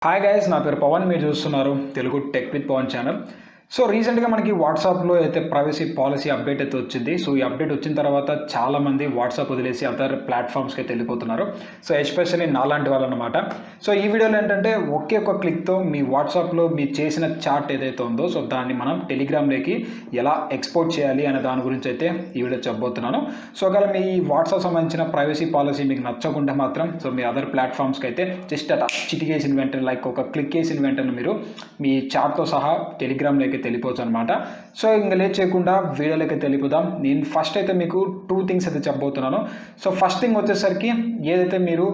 Hi guys, నా పేరు పవన్. మీరు చూస్తున్నారు Telugu tech with Pavan channel. So రీసెంట్గా మనకి వాట్సాప్లో అయితే ప్రైవసీ పాలసీ అప్డేట్ అయితే వచ్చింది. సో ఈ అప్డేట్ వచ్చిన తర్వాత చాలామంది వాట్సాప్ వదిలేసి అదర్ ప్లాట్ఫామ్స్కి అయితే వెళ్ళిపోతున్నారు. సో ఎస్పెషల్లీ నాలాంటి వాళ్ళు అనమాట. సో ఈ వీడియోలో ఏంటంటే ఒకే ఒక క్లిక్తో మీ వాట్సాప్లో మీరు చేసిన చాట్ ఏదైతే ఉందో సో దాన్ని మనం టెలిగ్రామ్లోకి ఎలా ఎక్స్పోర్ట్ చేయాలి అనే దాని గురించి అయితే ఈ వీడియో చెప్పబోతున్నాను. సో ఒకవేళ మీ వాట్సాప్ సంబంధించిన ప్రైవసీ పాలసీ మీకు నచ్చకుంటే మాత్రం సో మీ అదర్ ప్లాట్ఫామ్స్కి అయితే జస్ట్ అట్లా చిటికేసిన వెంటనే లైక్ ఒక క్లిక్ చేసిన వెంటనే మీరు మీ చాట్తో సహా టెలిగ్రామ్లోకి వెళ్ళిపోవచ్చు అనమాట. సో ఇంకా లేట్ చేయకుండా వీడియోలోకి వెళ్ళిపోదాం. నేను ఫస్ట్ అయితే మీకు 2 థింగ్స్ అయితే చెప్పబోతున్నాను. సో ఫస్ట్ థింగ్ వచ్చేసరికి ఏదైతే మీరు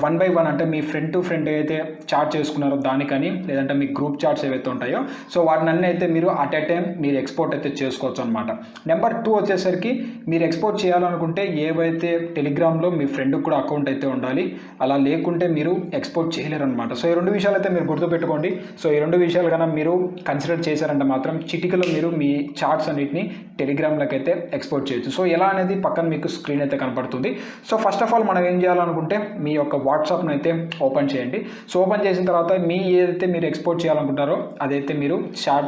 1 by 1 అంటే మీ ఫ్రెండ్ టు ఫ్రెండ్ అయితే చాట్ చేసుకున్నారో దానికని లేదంటే మీ గ్రూప్ చాట్స్ ఏవైతే ఉంటాయో సో వాటిని అన్నీ అయితే మీరు అట్ ఏ టైం మీరు ఎక్స్పోర్ట్ అయితే చేసుకోవచ్చు అనమాట. నెంబర్ 2 వచ్చేసరికి మీరు ఎక్స్పోర్ట్ చేయాలనుకుంటే ఏవైతే టెలిగ్రామ్లో మీ ఫ్రెండ్కి కూడా అకౌంట్ అయితే ఉండాలి, అలా లేకుంటే మీరు ఎక్స్పోర్ట్ చేయలేరు అనమాట. సో ఈ 2 విషయాలు అయితే మీరు గుర్తుపెట్టుకోండి. సో ఈ 2 విషయాలు కన్నా మీరు కన్సిడర్ చేశారంటే మాత్రం చిటికలో మీరు మీ చాట్స్ అన్నిటిని టెలిగ్రామ్లోకి అయితే ఎక్స్పోర్ట్ చేయొచ్చు. సో ఎలా అనేది పక్కన మీకు స్క్రీన్ అయితే కనపడుతుంది. సో ఫస్ట్ ఆఫ్ ఆల్ మనం ఏం చేయాలనుకుంటే మీ యొక్క వాట్సాప్ను అయితే ఓపెన్ చేయండి. సో ఓపెన్ చేసిన తర్వాత మీ ఏదైతే మీరు ఎక్స్పోర్ట్ చేయాలనుకుంటారో అదైతే మీరు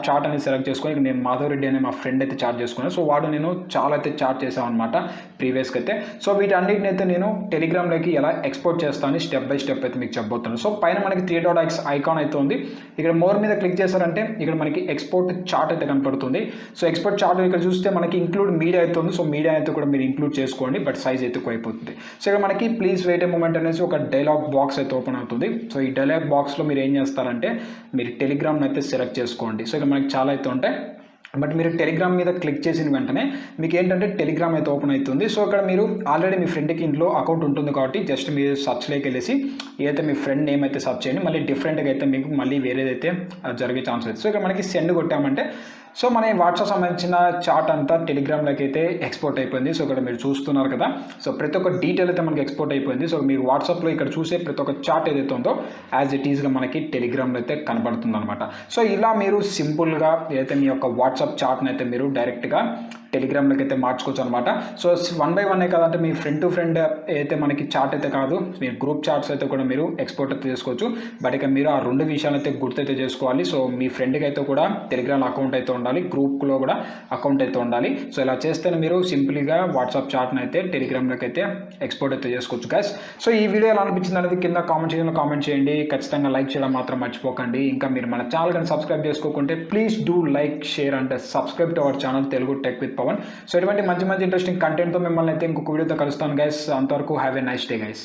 చాట్ అనేది సెలెక్ట్ చేసుకొని, నేను మాధవ్ రెడ్డి అనే మా ఫ్రెండ్ అయితే చాట్ చేసుకున్నాను. సో వాడు నేను చాలా అయితే చాట్ చేసాను అనమాట ప్రీవియస్గా అయితే. సో వీటన్నిటిని అయితే నేను టెలిగ్రామ్లోకి ఎలా ఎక్స్పోర్ట్ చేస్తాను స్టెప్ బై స్టెప్ అయితే మీకు చెప్పబోతున్నాను. సో పైన మనకి 3 డాట్ ఐకాన్ అయితే ఉంది. ఇక్కడ మోర్ మీద క్లిక్ చేశారంటే ఇక్కడ మనకి ఎక్స్పోర్ట్ చార్ట్ అయితే కనపడుతుంది. సో ఎక్స్పోర్ట్ చార్ట్ ఇక్కడ చూస్తే మనకి ఇంక్లూడ్ మీడియా అయితే ఉంది. సో మీడియా అయితే కూడా మీరు ఇంక్లూడ్ చేసుకోండి, బట్ సైజ్ అయితే ఎక్కువ అయిపోతుంది. సో ఇక్కడ మనకి ప్లీజ్ వెయిట్ ఏ మూమెంట్ అనేసి ఒక డైలాగ్ బాక్స్ అయితే ఓపెన్ అవుతుంది. సో ఈ డైలాగ్ బాక్స్లో మీరు ఏం చేస్తారంటే మీరు టెలిగ్రామ్ అయితే సెలెక్ట్ చేసుకోండి. సో ఇక్కడ మనకి చాలా అయితే ఉంటాయి, బట్ మీరు టెలిగ్రామ్ మీద క్లిక్ చేసిన వెంటనే మీకు ఏంటంటే టెలిగ్రామ్ అయితే ఓపెన్ అవుతుంది. సో ఇక్కడ మీరు ఆల్రెడీ మీ ఫ్రెండ్కి ఇంట్లో అకౌంట్ ఉంటుంది కాబట్టి జస్ట్ మీరు సర్చ్లోకి వెళ్ళేసి ఏదైతే మీ ఫ్రెండ్ నేమ్ అయితే సర్చ్ చేయండి. మళ్ళీ డిఫరెంట్గా అయితే మీకు మళ్ళీ వేరేదైతే జరిగే ఛాన్స్ అవుతుంది. సో ఇక్కడ మనకి సెండ్ కొట్టామంటే సో మన వాట్సాప్ సంబంధించిన చాట్ అంతా టెలిగ్రామ్లోకి అయితే ఎక్స్పోర్ట్ అయిపోయింది. సో ఇక్కడ మీరు చూస్తున్నారు కదా, సో ప్రతి ఒక్క డీటెయిల్ అయితే మనకి ఎక్స్పోర్ట్ అయిపోయింది. సో మీరు వాట్సాప్లో ఇక్కడ చూసే ప్రతి ఒక్క చాట్ ఏదైతే ఉందో యాజ్ ఇట్ ఈస్గా మనకి టెలిగ్రామ్లో అయితే కనబడుతుంది అనమాట. సో ఇలా మీరు సింపుల్గా ఏదైతే మీ యొక్క వాట్సాప్ చాట్ని అయితే మీరు డైరెక్ట్గా టెలిగ్రామ్లోకి అయితే మార్చుకోవచ్చు అనమాట. సో 1 by 1 కాదంటే మీ ఫ్రెండ్ టు ఫ్రెండ్ అయితే మనకి చాట్ అయితే కాదు, మీరు గ్రూప్ చాట్స్ అయితే కూడా మీరు ఎక్స్పోర్ట్ అయితే చేసుకోవచ్చు. బట్ ఇక మీరు ఆ 2 విషయాలు అయితే గుర్తయితే చేసుకోవాలి. సో మీ ఫ్రెండ్కి అయితే కూడా టెలిగ్రామ్ అకౌంట్ అయితే ఉండాలి, గ్రూప్లో కూడా అకౌంట్ అయితే ఉండాలి. సో ఇలా చేస్తేనే మీరు సింపుల్గా వాట్సాప్ చాట్ని అయితే టెలిగ్రామ్లోకి అయితే ఎక్స్పోర్ట్ అయితే చేసుకోవచ్చు గైస్. సో ఈ వీడియో ఎలా అనిపించింది అనేది కింద కామెంట్ చేయండి. ఖచ్చితంగా లైక్ చేయడం మాత్రం మర్చిపోకండి. ఇంకా మీరు మన ఛానల్ కానీ సబ్స్క్రైబ్ చేసుకోకుంటే please do like, share and subscribe to our channel Telugu tech with Pavan. So ఇటువంటి మంచి ఇంట్రెస్టింగ్ కంటెంట్తో మిమ్మల్ని అయితే ఇంకొక వీడియోతో కలుస్తాను గైస్. అంతవరకు have a nice day guys.